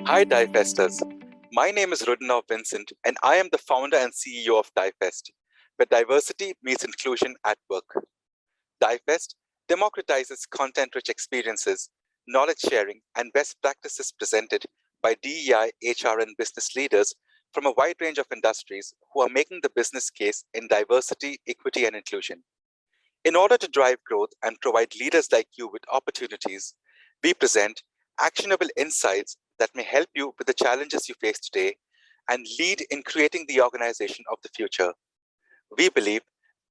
Hi, Divesters. My name is Rudinav Vincent, and I am the founder and CEO of Divest, where diversity meets inclusion at work. Divest democratizes content rich experiences, knowledge sharing, and best practices presented by DEI, HR, and business leaders from a wide range of industries who are making the business case in diversity, equity, and inclusion. In order to drive growth and provide leaders like you with opportunities, we present actionable insights that may help you with the challenges you face today and lead in creating the organization of the future. We believe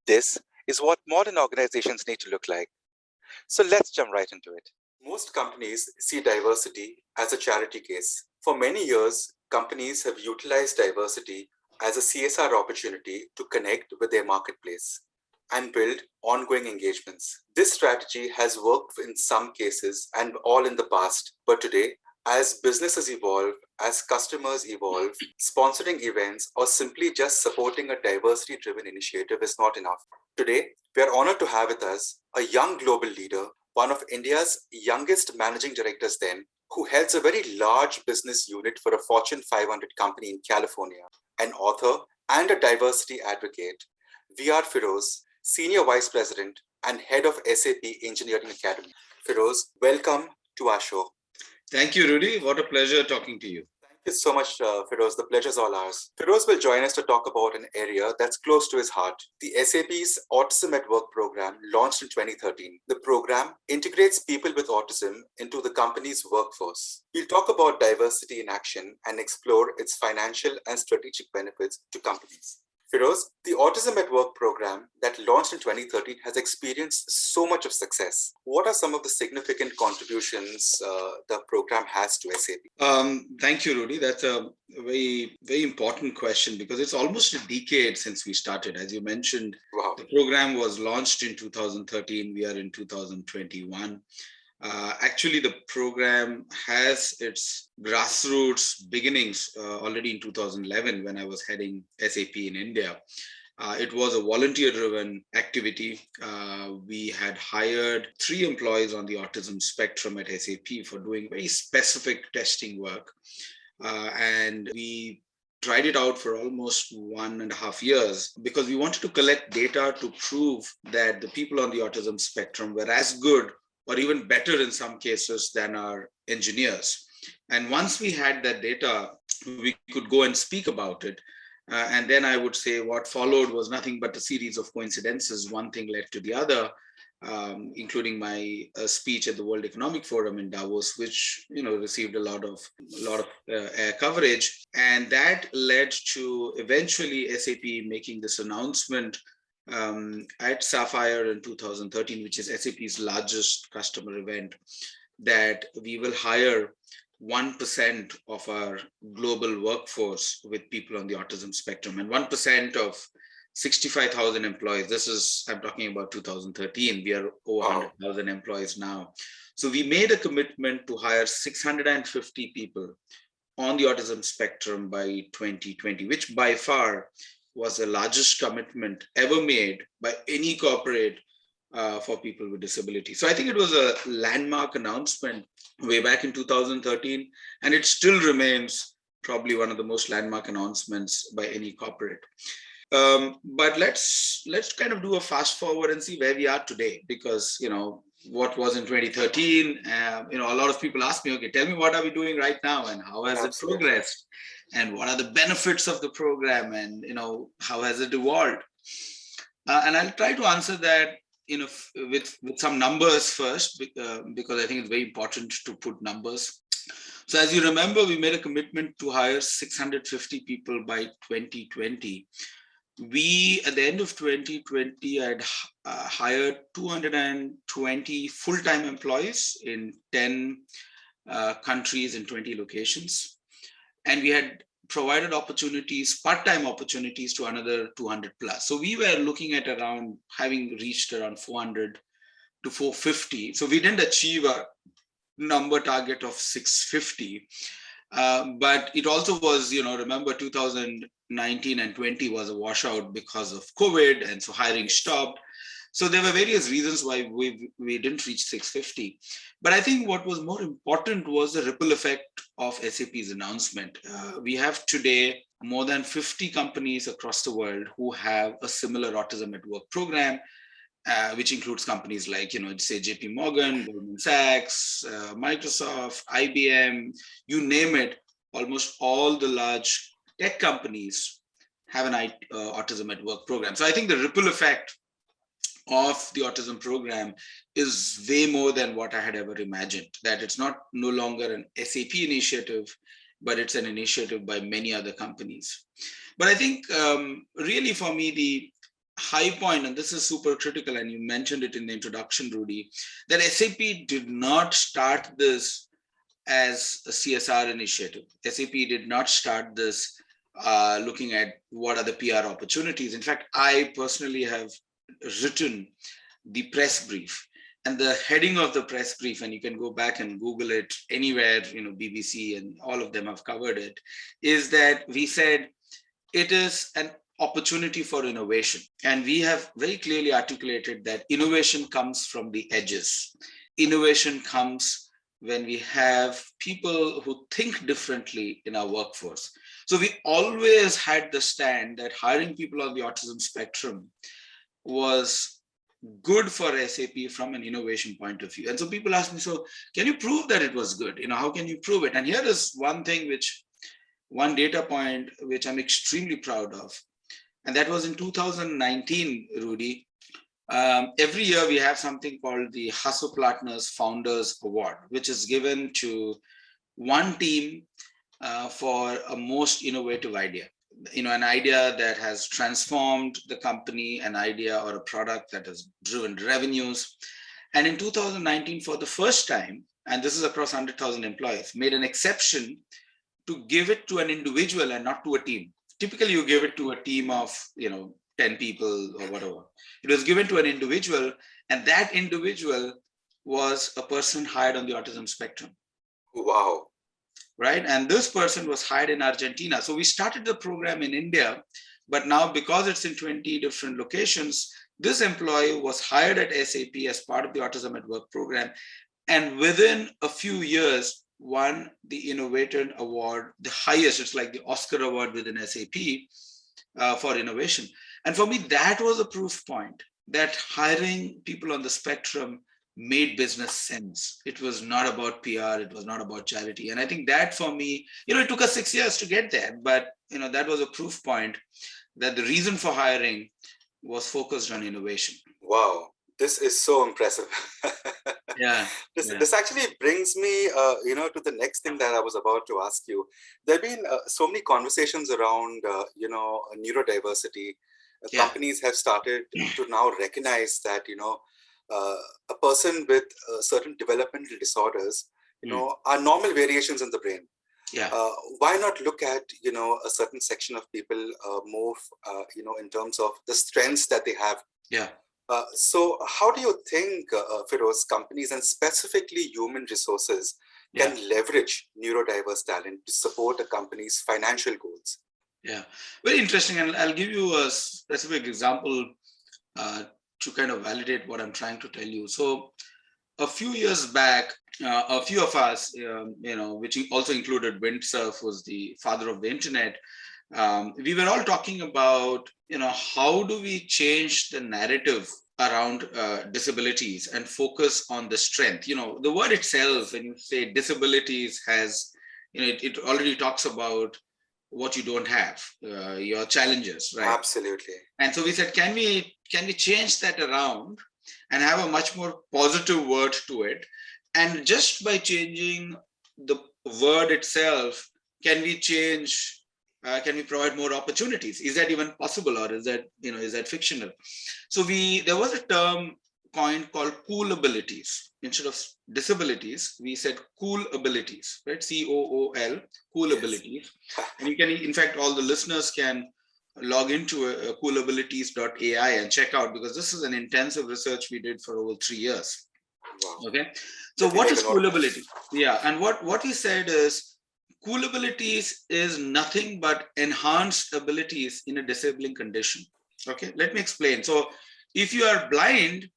this is what modern organizations need to look like. So let's jump right into it. Most companies see diversity as a charity case. For many years, companies have utilized diversity as a CSR opportunity to connect with their marketplace and build ongoing engagements. This strategy has worked in some cases and all in the past, but today, as businesses evolve, as customers evolve, sponsoring events or simply just supporting a diversity driven initiative is not enough. Today, we are honored to have with us a young global leader, one of India's youngest managing directors then, who heads a very large business unit for a Fortune 500 company in California, an author and a diversity advocate. VR Firoz, Senior Vice President and Head of SAP Engineering Academy. Firoz, welcome to our show. Thank you, Rudy. What a pleasure talking to you. Thank you so much, Firoz. The pleasure is all ours. Firoz will join us to talk about an area that's close to his heart. The SAP's Autism at Work program, launched in 2013. The program integrates people with autism into the company's workforce. We'll talk about diversity in action and explore its financial and strategic benefits to companies. Firoz, the Autism at Work program that launched in 2013 has experienced so much of success. What are some of the significant contributions the program has to SAP? Thank you, Rudy. That's a very, very important question because it's almost a decade since we started. As you mentioned, wow. The program was launched in 2013. We are in 2021. Actually, the program has its grassroots beginnings already in 2011 when I was heading SAP in India. It was a volunteer-driven activity. We had hired 3 employees on the autism spectrum at SAP for doing very specific testing work. And we tried it out for almost 1.5 years because we wanted to collect data to prove that the people on the autism spectrum were as good or even better in some cases than our engineers. And once we had that data, we could go and speak about it. And then I would say what followed was nothing but a series of coincidences. One thing led to the other, including my speech at the World Economic Forum in Davos, which received a lot of air coverage. And that led to eventually SAP making this announcement at Sapphire in 2013, which is SAP's largest customer event, that we will hire 1% of our global workforce with people on the autism spectrum, and 1% of 65,000 employees. I'm talking about 2013. We are over 100,000 employees now. So we made a commitment to hire 650 people on the autism spectrum by 2020, which by far was the largest commitment ever made by any corporate for people with disabilities. So I think it was a landmark announcement way back in 2013, and it still remains probably one of the most landmark announcements by any corporate. But let's kind of do a fast forward and see where we are today, because what was in 2013, a lot of people ask me, okay, tell me what are we doing right now and how has it progressed? And what are the benefits of the program, and how has it evolved? And I'll try to answer that with some numbers first, because I think it's very important to put numbers. So as you remember, we made a commitment to hire 650 people by 2020. We, at the end of 2020, had hired 220 full-time employees in 10 countries in 20 locations. And we had provided opportunities, part-time opportunities, to another 200 plus. So we were looking at around having reached around 400 to 450. So we didn't achieve a number target of 650. But it also was, remember 2019 and 20 was a washout because of COVID. And so hiring stopped. So there were various reasons why we didn't reach 650. But I think what was more important was the ripple effect of SAP's announcement. We have today more than 50 companies across the world who have a similar Autism at Work program, which includes companies like, say JP Morgan, Goldman Sachs, Microsoft, IBM, you name it. Almost all the large tech companies have an Autism at Work program. So I think the ripple effect of the autism program is way more than what I had ever imagined, that it's no longer an SAP initiative, but it's an initiative by many other companies. But I think really for me, the high point, and this is super critical, and you mentioned it in the introduction, Rudy, that SAP did not start this as a CSR initiative. SAP did not start this looking at what are the PR opportunities. In fact, I personally have written the press brief, and the heading of the press brief, and you can go back and Google it anywhere, BBC and all of them have covered it, is that we said it is an opportunity for innovation. And we have very clearly articulated that innovation comes from the edges. Innovation comes when we have people who think differently in our workforce. So we always had the stand that hiring people on the autism spectrum was good for SAP from an innovation point of view. And so people ask me, so can you prove that it was good? How can you prove it? And here is one data point which I'm extremely proud of. And that was in 2019, Rudy. Every year we have something called the Hasso-Plattner's Founders Award, which is given to one team for a most innovative idea. An idea that has transformed the company, an idea or a product that has driven revenues. And in 2019, for the first time, and this is across 100,000 employees, made an exception to give it to an individual and not to a team. Typically, you give it to a team of 10 people or whatever. It was given to an individual, and that individual was a person hired on the autism spectrum. Wow. Right? And this person was hired in Argentina. So we started the program in India, but now because it's in 20 different locations, this employee was hired at SAP as part of the Autism at Work program. And within a few years, won the Innovator Award, the highest, it's like the Oscar Award within SAP for innovation. And for me, that was a proof point that hiring people on the spectrum made business sense. It was not about PR, it was not about charity. And I think that for me, it took us 6 years to get there, but that was a proof point that the reason for hiring was focused on innovation. Wow, this is so impressive. Yeah. This actually brings me, to the next thing that I was about to ask you. There have been so many conversations around, neurodiversity. Companies have started to now recognize that, a person with certain developmental disorders, are normal variations in the brain. Yeah. Why not look at, a certain section of people move, in terms of the strengths that they have? Yeah. So how do you think, Feroz, companies and specifically human resources can leverage neurodiverse talent to support a company's financial goals? Yeah, very interesting. And I'll give you a specific example to kind of validate what I'm trying to tell you. So a few years back, a few of us, which also included Windsurf, who's the father of the internet, we were all talking about, how do we change the narrative around disabilities and focus on the strength? The word itself, when you say disabilities, has, it already talks about what you don't have, your challenges, right? Absolutely. And so we said, can we change that around and have a much more positive word to it? And just by changing the word itself, can we provide more opportunities? Is that even possible, or is that fictional? So there was a term coined called COOLabilities. Instead of disabilities, we said COOLabilities, right? COOL, COOLabilities. Yes. And you can, in fact, all the listeners can log into coolabilities.ai and check out, because this is an intensive research we did for over 3 years. Wow. Okay. So what is COOLability? Yeah. And what we said is COOLabilities is nothing but enhanced abilities in a disabling condition. Okay. Let me explain. So If you are blind,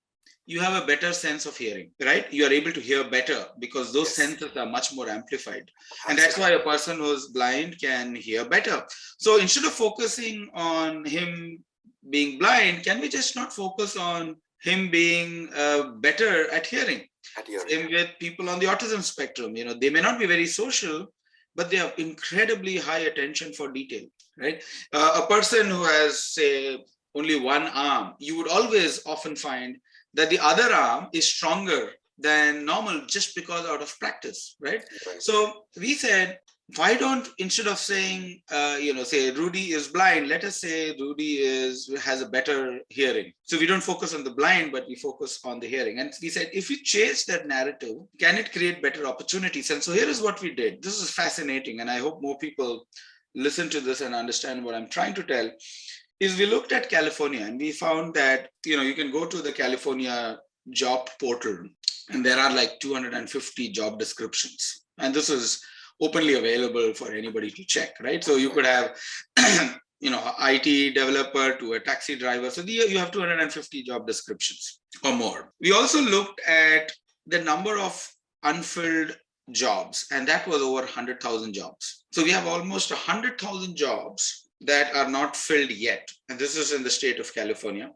you have a better sense of hearing, right? You are able to hear better because those senses are much more amplified. And that's why a person who's blind can hear better. So instead of focusing on him being blind, can we just not focus on him being better at hearing? Same with people on the autism spectrum. They may not be very social, but they have incredibly high attention for detail, right? A person who has, say, only one arm, you would always often find that the other arm is stronger than normal just because out of practice, right? So we said, why don't, instead of saying, say Rudy is blind, let us say Rudy has a better hearing. So we don't focus on the blind, but we focus on the hearing. And we said, if we change that narrative, can it create better opportunities? And so here is what we did. This is fascinating, and I hope more people listen to this and understand what I'm trying to tell. Is we looked at California and we found that, you can go to the California job portal and there are like 250 job descriptions. And this is openly available for anybody to check, right? So you could have, IT developer to a taxi driver. So you have 250 job descriptions or more. We also looked at the number of unfilled jobs, and that was over 100,000 jobs. So we have almost 100,000 jobs that are not filled yet. And this is in the state of California.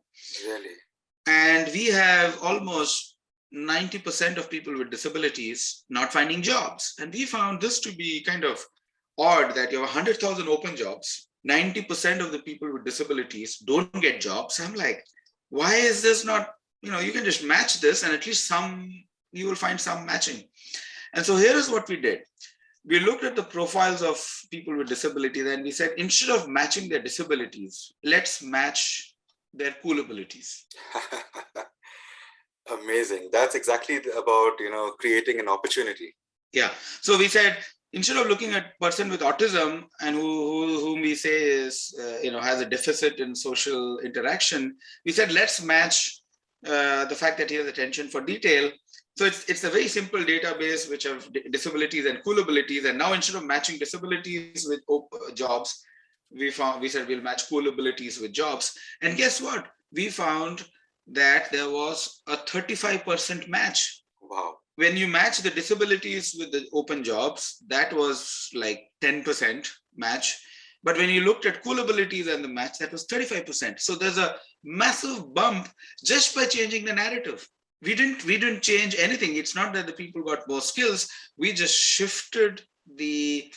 Really? And we have almost 90% of people with disabilities not finding jobs. And we found this to be kind of odd that you have 100,000 open jobs, 90% of the people with disabilities don't get jobs. I'm like, why is this not, you can just match this and at least you will find some matching. And so here is what we did. We looked at the profiles of people with disabilities and we said, instead of matching their disabilities, let's match their COOLabilities. Amazing. That's exactly about, creating an opportunity. Yeah. So we said, instead of looking at person with autism and whom we say is, has a deficit in social interaction, we said, let's match the fact that he has attention for detail. So it's a very simple database which have disabilities and COOLabilities. And now instead of matching disabilities with jobs, we said we'll match COOLabilities with jobs. And guess what? We found that there was a 35% match. Wow. When you match the disabilities with the open jobs, that was like 10% match. But when you looked at COOLabilities and the match, that was 35%. So there's a massive bump just by changing the narrative. We didn't change anything. It's not that the people got more skills. We just shifted the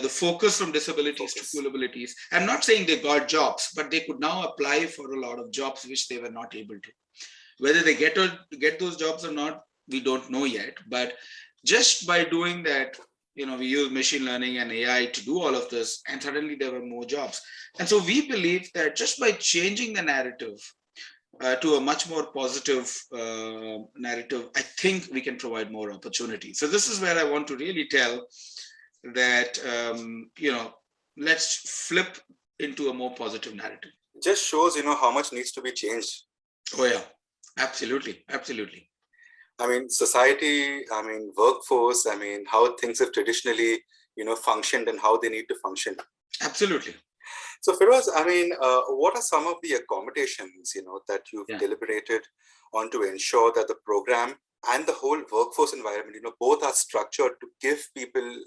focus from disabilities to COOLabilities. I'm not saying they got jobs, but they could now apply for a lot of jobs which they were not able to. Whether they get those jobs or not, we don't know yet. But just by doing that, we use machine learning and AI to do all of this, and suddenly there were more jobs. And so we believe that just by changing the narrative to a much more positive narrative, I think we can provide more opportunity. So this is where I want to really tell that, let's flip into a more positive narrative. Just shows, how much needs to be changed. Oh, yeah, absolutely. Absolutely. I mean, society, workforce, how things have traditionally, functioned and how they need to function. Absolutely. So Firoz, what are some of the accommodations, that you've deliberated on to ensure that the program and the whole workforce environment, both are structured to give people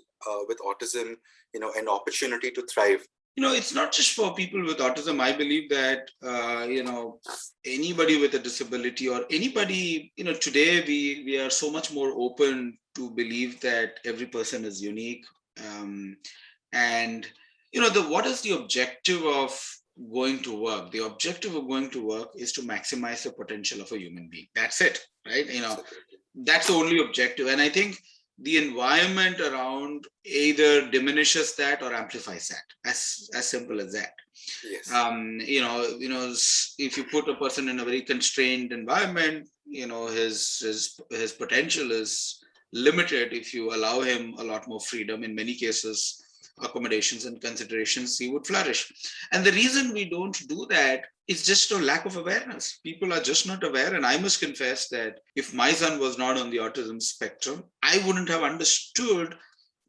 with autism, an opportunity to thrive? It's not just for people with autism. I believe that, anybody with a disability or anybody, today we are so much more open to believe that every person is unique. And, what is the objective of going to work? The objective of going to work is to maximize the potential of a human being. That's it, right? That's the only objective. And I think the environment around either diminishes that or amplifies that. As simple as that. Yes. If you put a person in a very constrained environment, his potential is limited. If you allow him a lot more freedom, in many cases, accommodations and considerations, he would flourish. And the reason we don't do that is just a lack of awareness. People are just not aware. And I must confess that if my son was not on the autism spectrum, I wouldn't have understood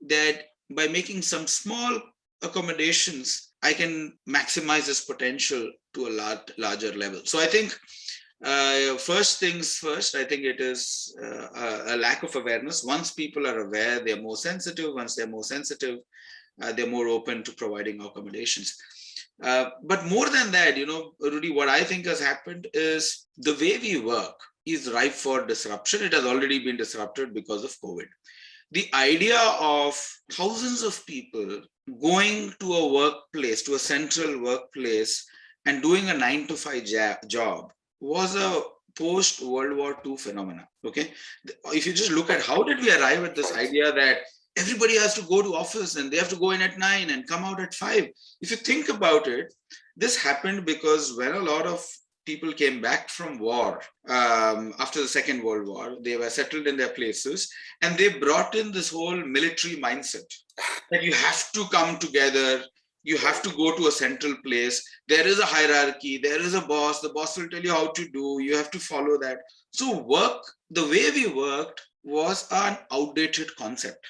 that by making some small accommodations, I can maximize his potential to a larger level. So I think First things first, I think it is a lack of awareness. Once people are aware, they're more sensitive. Once they're more sensitive, they're more open to providing accommodations. But more than that, Rudy, what I think has happened is the way we work is ripe for disruption. It has already been disrupted because of COVID. The idea of thousands of people going to a workplace, to a central workplace, and doing a 9 to 5 job was a post World War II phenomena. Okay, if you just look at how did we arrive at this idea that everybody has to go to office and they have to go in at 9 and come out at 5. If you think about it, this happened because when a lot of people came back from war after the Second World War, they were settled in their places, and they brought in this whole military mindset that you have to come together, you have to go to a central place, there is a hierarchy, there is a boss, the boss will tell you how to do, you have to follow that. So the way we worked was an outdated concept.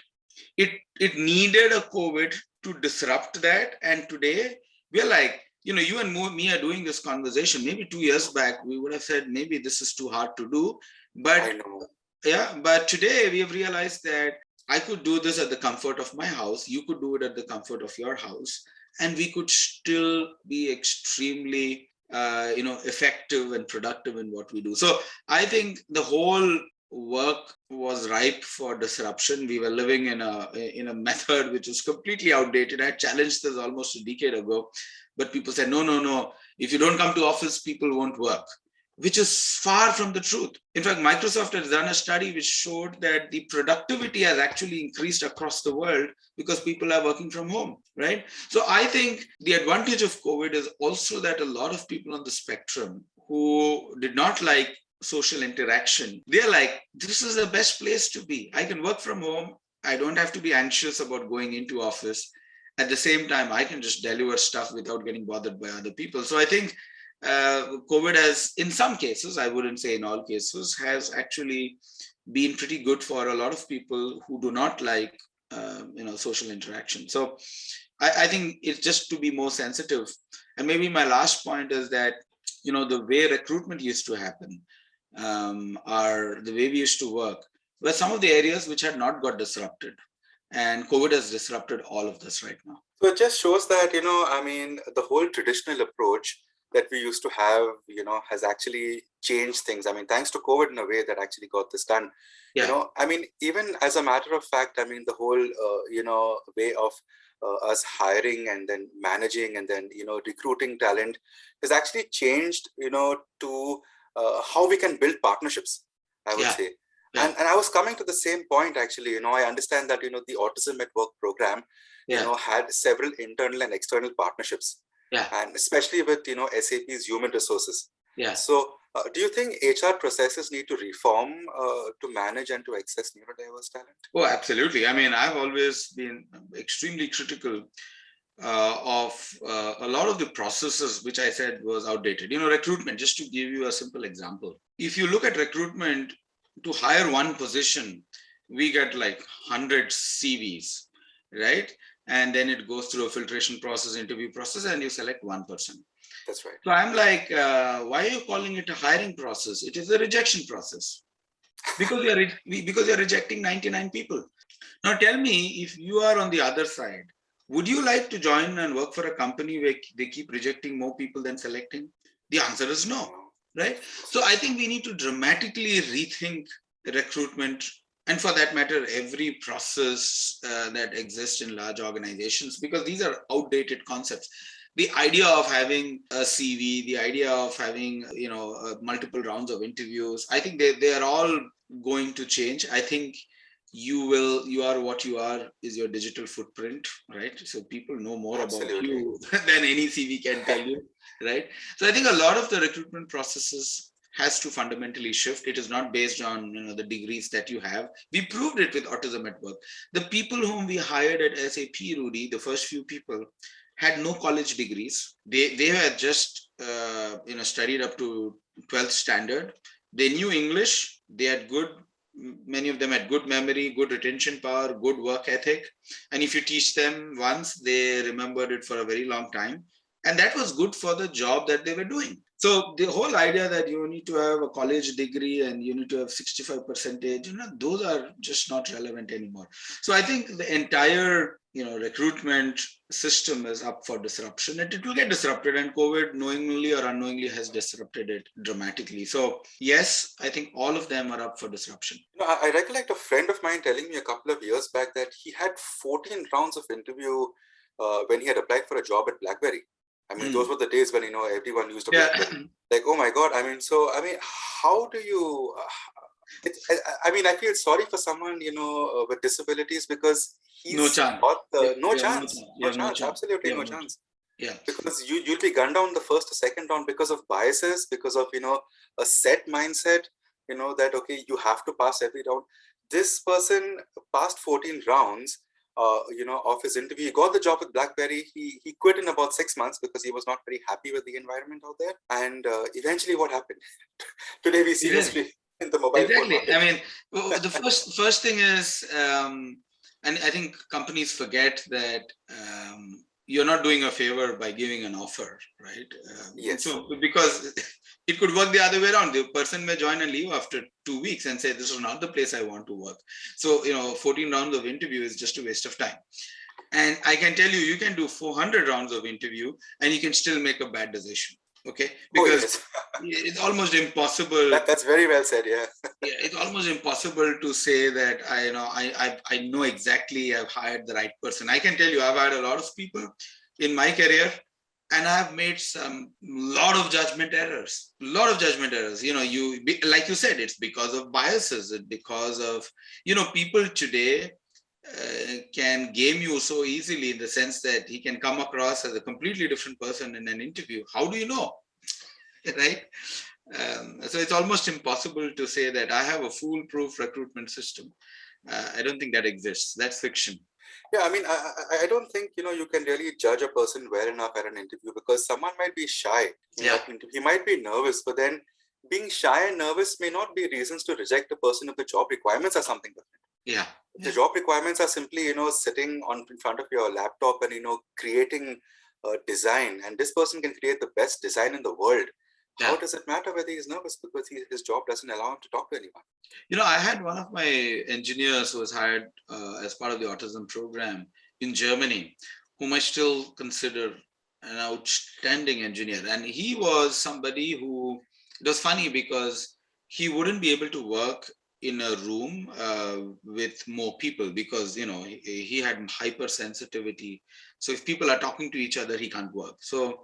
It needed a COVID to disrupt that. And today we're like, you and me are doing this conversation. Maybe 2 years back, we would have said, maybe this is too hard to do. But but today we have realized that I could do this at the comfort of my house. You could do it at the comfort of your house. And we could still be extremely, effective and productive in what we do. So I think the whole work was ripe for disruption. We were living in a method which is completely outdated. I challenged this almost a decade ago, but people said, no. If you don't come to office, people won't work, which is far from the truth. In fact, Microsoft has done a study which showed that the productivity has actually increased across the world because people are working from home, right? So I think the advantage of COVID is also that a lot of people on the spectrum who did not like social interaction, they're like, this is the best place to be. I can work from home. I don't have to be anxious about going into office. At the same time, I can just deliver stuff without getting bothered by other people. So I think COVID has, in some cases, I wouldn't say in all cases, has actually been pretty good for a lot of people who do not like, social interaction. So I think it's just to be more sensitive. And maybe my last point is that, the way recruitment used to happen, or the way we used to work, were some of the areas which had not got disrupted. And COVID has disrupted all of this right now. So it just shows that, the whole traditional approach that we used to have, has actually changed things. I mean, thanks to COVID in a way that actually got this done. Yeah. Even as a matter of fact, the whole, way of us hiring and then managing and then, recruiting talent has actually changed, to how we can build partnerships, I would say. Yeah. And I was coming to the same point, actually. I understand that, the Autism at Work program, had several internal and external partnerships. Yeah. And especially with, SAP's human resources. Yeah. So do you think HR processes need to reform to manage and to access neurodiverse talent? Oh, absolutely. I mean, I've always been extremely critical of a lot of the processes which I said was outdated. Recruitment, just to give you a simple example. If you look at recruitment, to hire one position, we get like 100 CVs, right? And then it goes through a filtration process, interview process, and you select one person. That's right. So I'm like, why are you calling it a hiring process? It is a rejection process because you're rejecting 99 people. Now tell me, if you are on the other side, would you like to join and work for a company where they keep rejecting more people than selecting? The answer is no, right? So I think we need to dramatically rethink recruitment, and for that matter, every process that exists in large organizations, because these are outdated concepts. The idea of having a CV, the idea of having, multiple rounds of interviews, I think they are all going to change. I think you are what you are is your digital footprint, right? So people know more Absolutely. About you than any CV can tell you, right? So I think a lot of the recruitment processes has to fundamentally shift. It is not based on the degrees that you have. We proved it with Autism at Work. The people whom we hired at SAP, Rudy, the first few people had no college degrees. They had just studied up to 12th standard. They knew English. They had many of them had good memory, good retention power, good work ethic. And if you teach them once, they remembered it for a very long time. And that was good for the job that they were doing. So the whole idea that you need to have a college degree and you need to have 65 percentage, those are just not relevant anymore. So I think the entire, recruitment system is up for disruption, and it will get disrupted, and COVID knowingly or unknowingly has disrupted it dramatically. So yes, I think all of them are up for disruption. I recollect a friend of mine telling me a couple of years back that he had 14 rounds of interview when he had applied for a job at BlackBerry. I mean, those were the days when, everyone used a BlackBerry. Like, oh my God. I mean, how do you, I feel sorry for someone, with disabilities, because he's no chance. No chance, absolutely no chance. Yeah. Because you'll be gunned down the first or second round because of biases, because of, a set mindset, that, okay, you have to pass every round. This person passed 14 rounds, of his interview. He got the job with BlackBerry. He quit in about 6 months because he was not very happy with the environment out there. And eventually what happened? Today we see history in the mobile phone market. I mean, the first thing is, and I think companies forget that you're not doing a favor by giving an offer, right? Yes. So because it could work the other way around. The person may join and leave after 2 weeks and say, this is not the place I want to work. So, 14 rounds of interview is just a waste of time. And I can tell you can do 400 rounds of interview and you can still make a bad decision. Okay, because it's almost impossible. That's very well said. Yeah. Yeah, it's almost impossible to say that I know exactly I've hired the right person. I can tell you I've hired a lot of people in my career, and I've made lot of judgment errors. You like you said, it's because of biases. It's because of people today can game you so easily, in the sense that he can come across as a completely different person in an interview. How do you know? Right? So it's almost impossible to say that I have a foolproof recruitment system. I don't think that exists. That's fiction. Yeah, I mean, I don't think, you can really judge a person well enough at an interview, because someone might be shy. He might be nervous, but then being shy and nervous may not be reasons to reject a person if the job requirements are something different. Yeah. The job requirements are simply, sitting in front of your laptop and, creating a design, and this person can create the best design in the world. Yeah. How does it matter whether he's nervous? Because his job doesn't allow him to talk to anyone. I had one of my engineers who was hired as part of the autism program in Germany, whom I still consider an outstanding engineer. And he was somebody who, it was funny because he wouldn't be able to work in a room with more people, because he had hypersensitivity. So if people are talking to each other, he can't work. So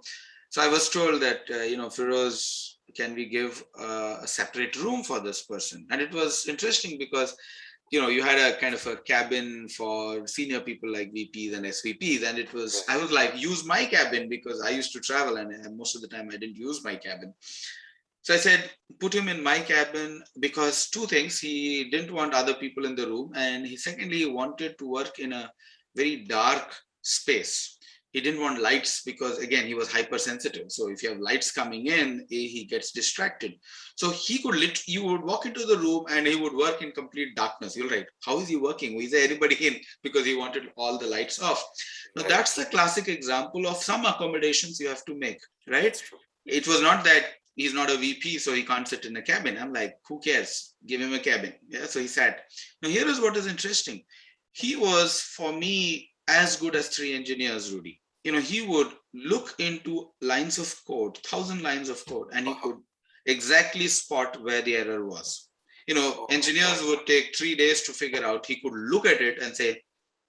I was told that Firoz, can we give a separate room for this person? And it was interesting because you had a kind of a cabin for senior people like VPs and SVPs, and it was, I was like, use my cabin, because I used to travel and most of the time I didn't use my cabin. So I said, put him in my cabin, because two things: he didn't want other people in the room, and he secondly wanted to work in a very dark space. He didn't want lights, because again, he was hypersensitive. So if you have lights coming in, he gets distracted. So he could you would walk into the room and he would work in complete darkness. You're right. How is he working? Is there anybody in? Because he wanted all the lights off. Now that's the classic example of some accommodations you have to make, right? It was not that he's not a VP, so he can't sit in a cabin. I'm like, who cares? Give him a cabin. Yeah. So he sat. Now here is what is interesting. He was, for me, as good as 3 engineers, Rudy. He would look into lines of code, 1,000 lines of code, and he could exactly spot where the error was. Engineers would take 3 days to figure out. He could look at it and say,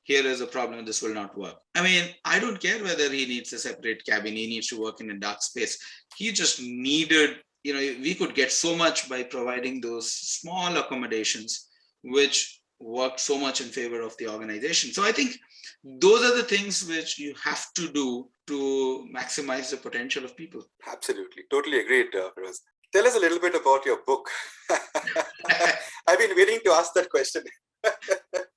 here is a problem, this will not work. I mean, I don't care whether he needs a separate cabin, he needs to work in a dark space. He just needed, we could get so much by providing those small accommodations, which worked so much in favor of the organization. So I think those are the things which you have to do to maximize the potential of people. Absolutely. Totally agreed, Firoz. Tell us a little bit about your book. I've been waiting to ask that question.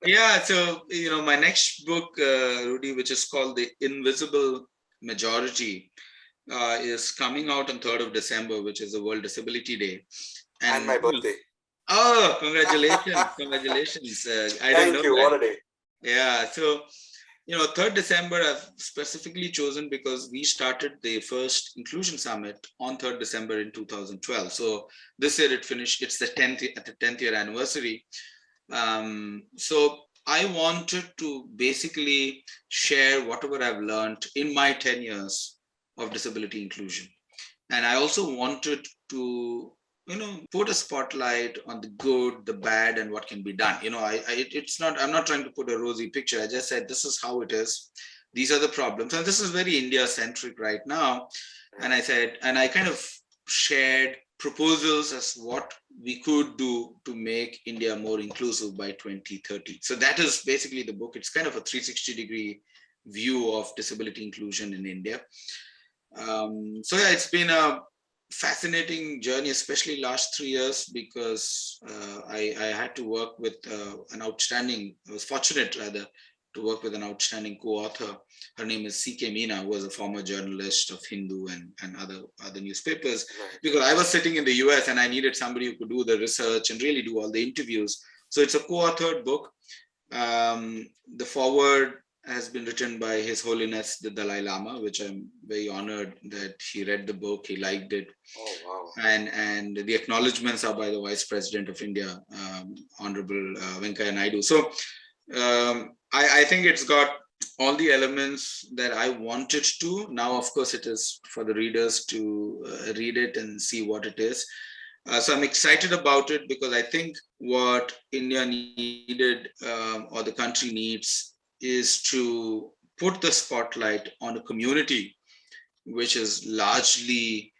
Yeah, so, my next book, Rudy, which is called The Invisible Majority, is coming out on 3rd of December, which is the World Disability Day. And my birthday. Oh, congratulations. Congratulations. I didn't know that. What a day. Yeah, so 3rd December I've specifically chosen because we started the first Inclusion Summit on 3rd December in 2012. So this year it finished, it's the 10th year anniversary. So I wanted to basically share whatever I've learned in my 10 years of disability inclusion. And I also wanted to put a spotlight on the good, the bad, and what can be done. I'm not trying to put a rosy picture. I just said this is how it is, these are the problems, and this is very India centric right now. And I said, and I kind of shared proposals as what we could do to make India more inclusive by 2030. So that is basically the book. It's kind of a 360-degree view of disability inclusion in India. So yeah, it's been a fascinating journey, especially last 3 years, because I had to work with I was fortunate rather to work with an outstanding co-author. Her name is C.K. Meena, who was a former journalist of Hindu and other newspapers, because I was sitting in the US and I needed somebody who could do the research and really do all the interviews. So it's a co-authored book. The foreword has been written by His Holiness the Dalai Lama, which I'm very honored that he read the book, he liked it. Oh, wow. And the acknowledgements are by the Vice President of India, Honorable Venkaiah Naidu. So I think it's got all the elements that I wanted to. Now, of course, it is for the readers to read it and see what it is. So I'm excited about it because I think what India needed or the country needs is to put the spotlight on a community which is largely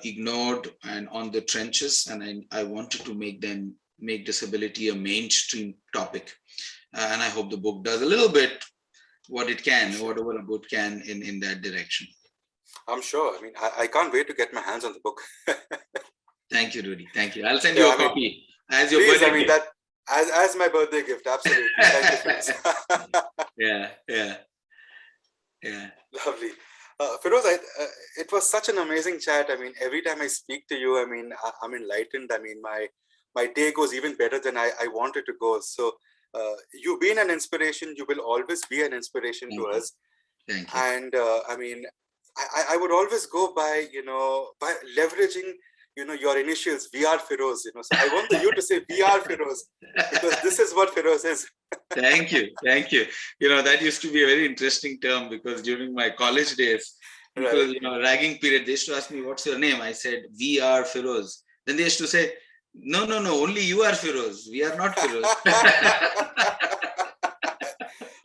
ignored and on the trenches. And I wanted to make disability a mainstream topic. And I hope the book does a little bit what it can, whatever a book can in that direction. I'm sure. I mean, I can't wait to get my hands on the book. Thank you, Rudy. Thank you. I'll send you a copy as your please, birthday gift. As my birthday gift, absolutely. Thank you, Feroz. Yeah. Lovely. Feroz, it was such an amazing chat. I mean, every time I speak to you, I mean, I'm enlightened. I mean, my day goes even better than I wanted to go. So you've been an inspiration. You will always be an inspiration to us. Thank you. And I mean, I would always go by, by leveraging, your initials, VR Feroz, So I want you to say VR Feroz because this is what Feroz is. Thank you. That used to be a very interesting term because during my college days, people, ragging period, they used to ask me, what's your name? I said, VR Feroz. Then they used to say, no, only you are Feroz. We are not Feroz.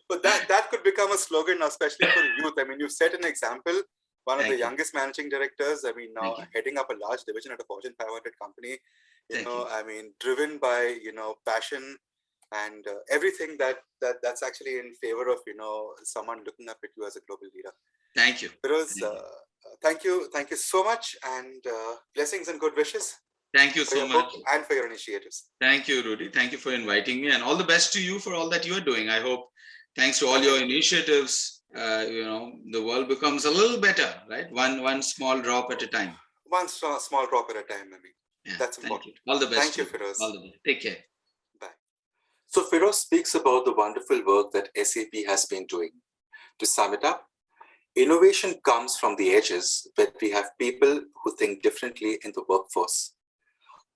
But that could become a slogan now, especially for youth. I mean, you've set an example. One of the youngest managing directors, I mean, now heading up a large division at a Fortune 500 company, I mean, driven by, passion and everything that's actually in favor of, someone looking up at you as a global leader. Thank you. Feroz, thank you so much, and blessings and good wishes. Thank you so much. And for your initiatives. Thank you, Rudy. Thank you for inviting me, and all the best to you for all that you are doing. I hope, thanks to all your initiatives, the world becomes a little better, right? One small drop at a time. One small drop at a time, I mean. That's important. All the best. Thank you, Feroz. All the best. Take care. Bye. So Feroz speaks about the wonderful work that SAP has been doing. To sum it up, innovation comes from the edges, but we have people who think differently in the workforce.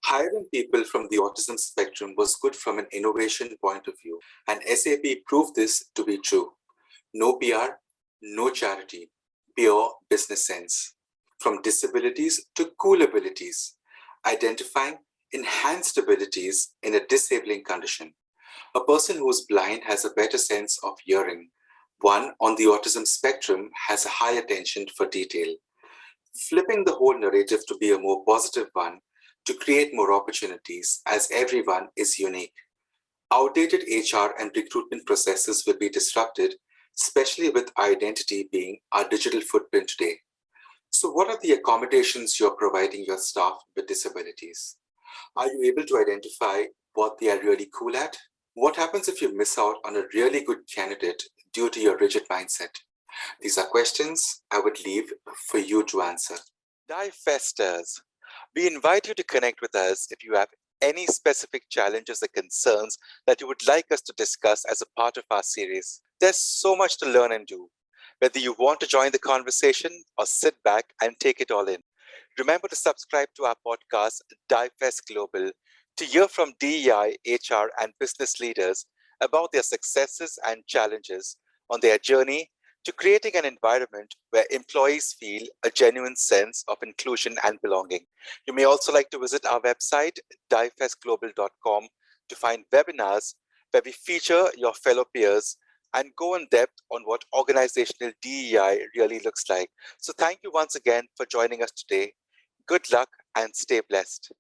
Hiring people from the autism spectrum was good from an innovation point of view, and SAP proved this to be true. No PR, no charity, pure business sense. From disabilities to COOLabilities, identifying enhanced abilities in a disabling condition. A person who is blind has a better sense of hearing. One on the autism spectrum has a high attention for detail. Flipping the whole narrative to be a more positive one, to create more opportunities, as everyone is unique. Outdated HR and recruitment processes will be disrupted, especially with identity being our digital footprint today. So what are the accommodations you're providing your staff with disabilities? Are you able to identify what they are really cool at? What happens if you miss out on a really good candidate due to your rigid mindset? These are questions I would leave for you to answer. Divesters, we invite you to connect with us if you have any specific challenges or concerns that you would like us to discuss as a part of our series. There's so much to learn and do. Whether you want to join the conversation or sit back and take it all in, remember to subscribe to our podcast, DiveFest Global, to hear from DEI, HR, and business leaders about their successes and challenges on their journey to creating an environment where employees feel a genuine sense of inclusion and belonging. You may also like to visit our website, divefestglobal.com, to find webinars where we feature your fellow peers and go in depth on what organizational DEI really looks like. So thank you once again for joining us today. Good luck and stay blessed.